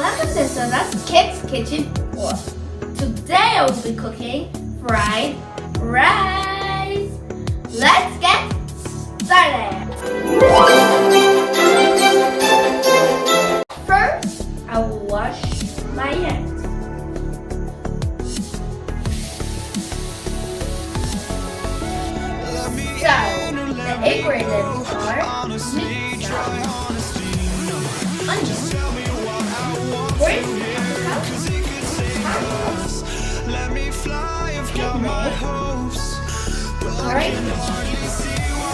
Welcome to Sona's Kids Kitchen Tour. Today I will be cooking fried rice. Let's get started. First, I will wash my hands. So, the ingredients are meat sauce, onions, green carrots, kidney,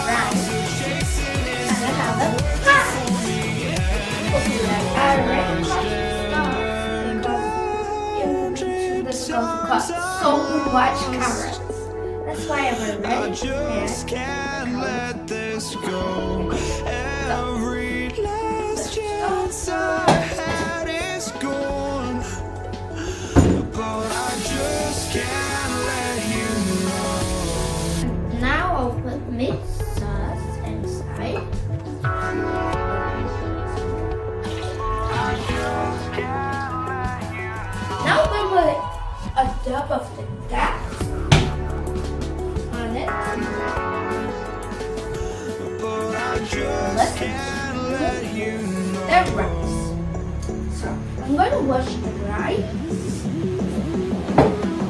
rice, and another pie. I already because this is going to cost so much carrots. That's why I'm already just can't let this go. Every last chance I had is gone, but I just can't let you know. Now I'll put meat sauce inside. Now I'm going to put a dab of the gas on it. But I just can't let you know. The rice. So I'm going to wash the rice.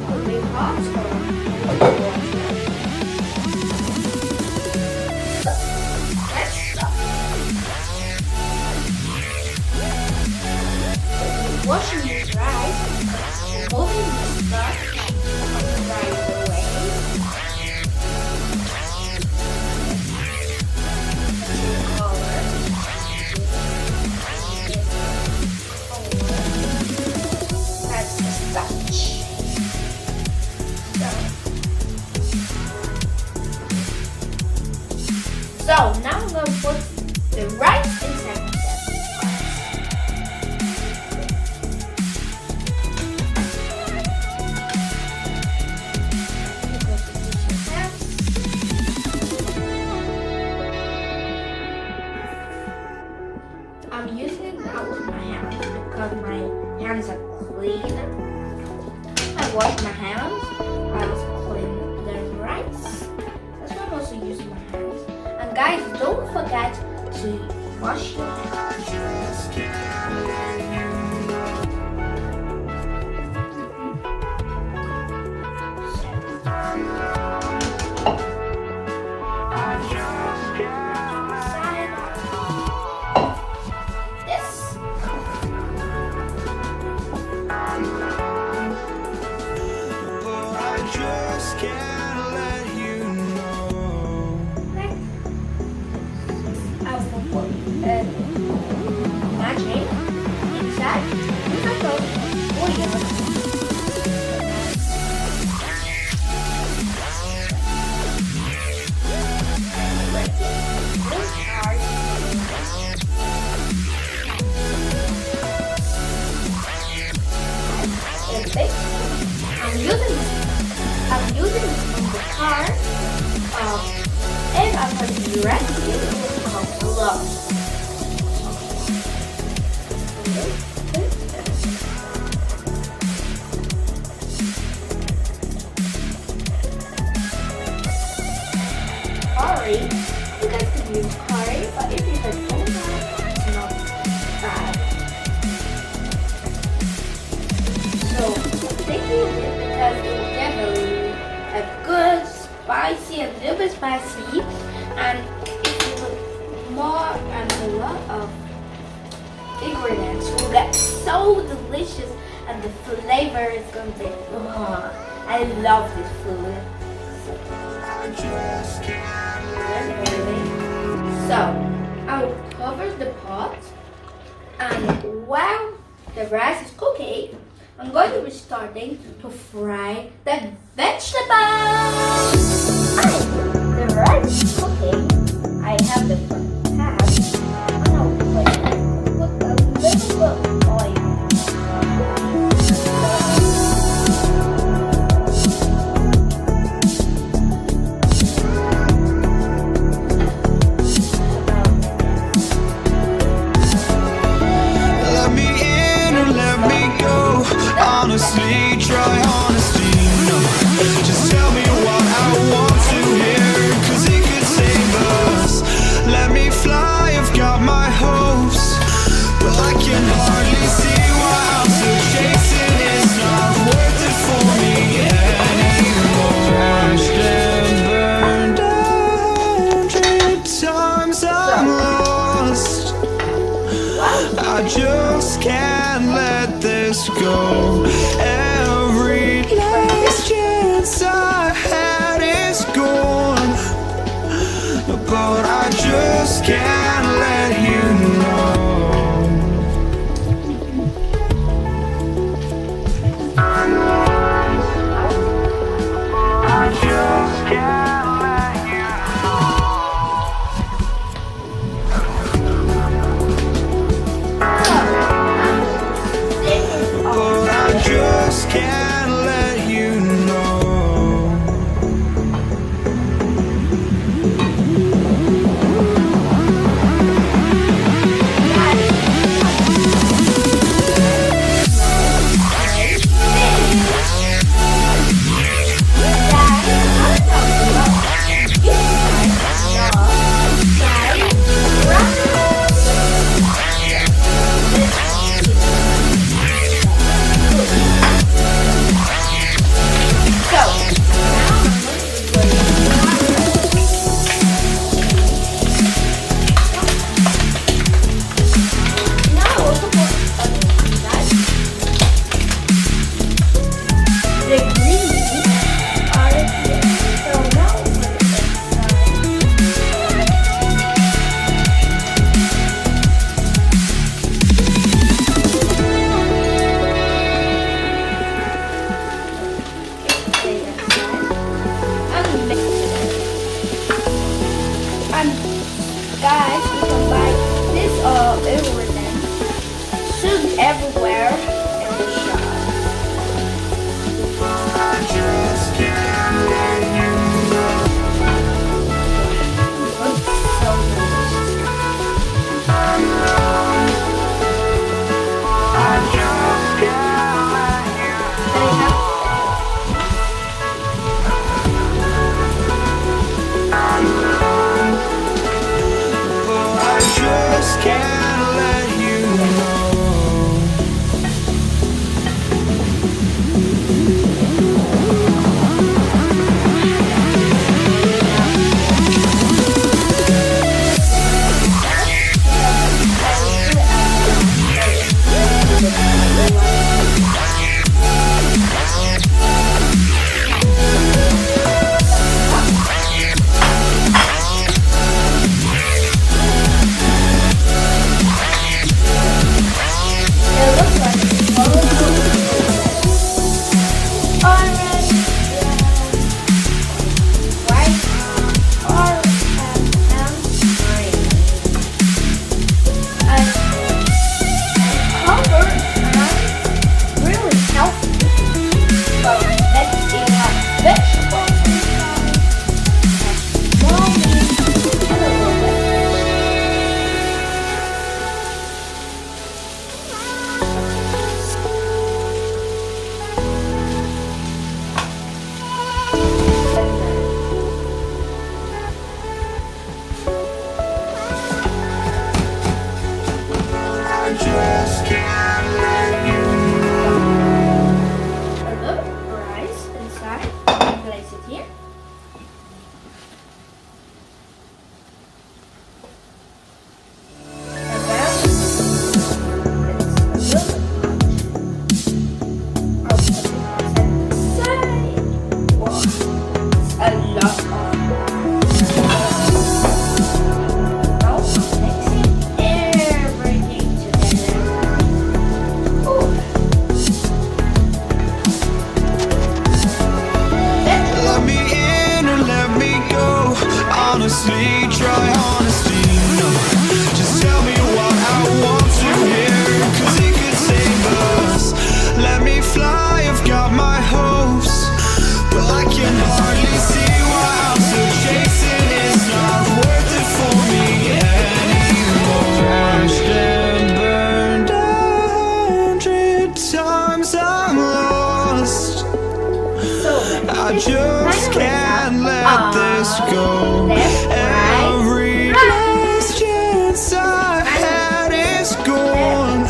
It'll be hot or water. Let's start. Washing the rice, moving the stuff right away. That's the starch. So now I'm going to put the rice inside of them. I'm using it now with my hands because my hands are clean. I wash my hands. I was clean the rice. That's why I'm also using my hands. And guys, don't forget to wash your hands. Can't let you know. I will put my chain inside. We can go I'm using this from the car, and I'm going to be ready to come below. Curry, you guys can use curry, but if you don't have, it's not bad. So, thank you because it will definitely a good, spicy, a little bit spicy, and if you put more and a lot of ingredients, you will get so delicious, and the flavor is going to be, I love this food. So, I will cover the pot, and while the rice is cooking, I'm going to be starting to fry the vegetables. The rice is cooking. I have the first half. And I'll put a little bit of oil. Let me in and honestly, try honesty. No, just tell me what I want to hear, 'cause it could save us. Let me fly, I've got my hopes, but I can hardly see why I'm still chasing. It's not worth it for me anymore. Crashed and burned 100 times, I'm lost. I just can't let this go. Every last chance I had is gone, but I just can't let you know. I just can't let you but I just can't let you know. And guys, you can buy this everything soon everywhere in the shop. I just can't let you know. It's so nice. I just can't let you They have but I just can't let you know. I just can't let this go. Every Right. last chance I had is gone,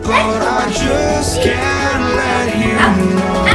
but I just can't let you know.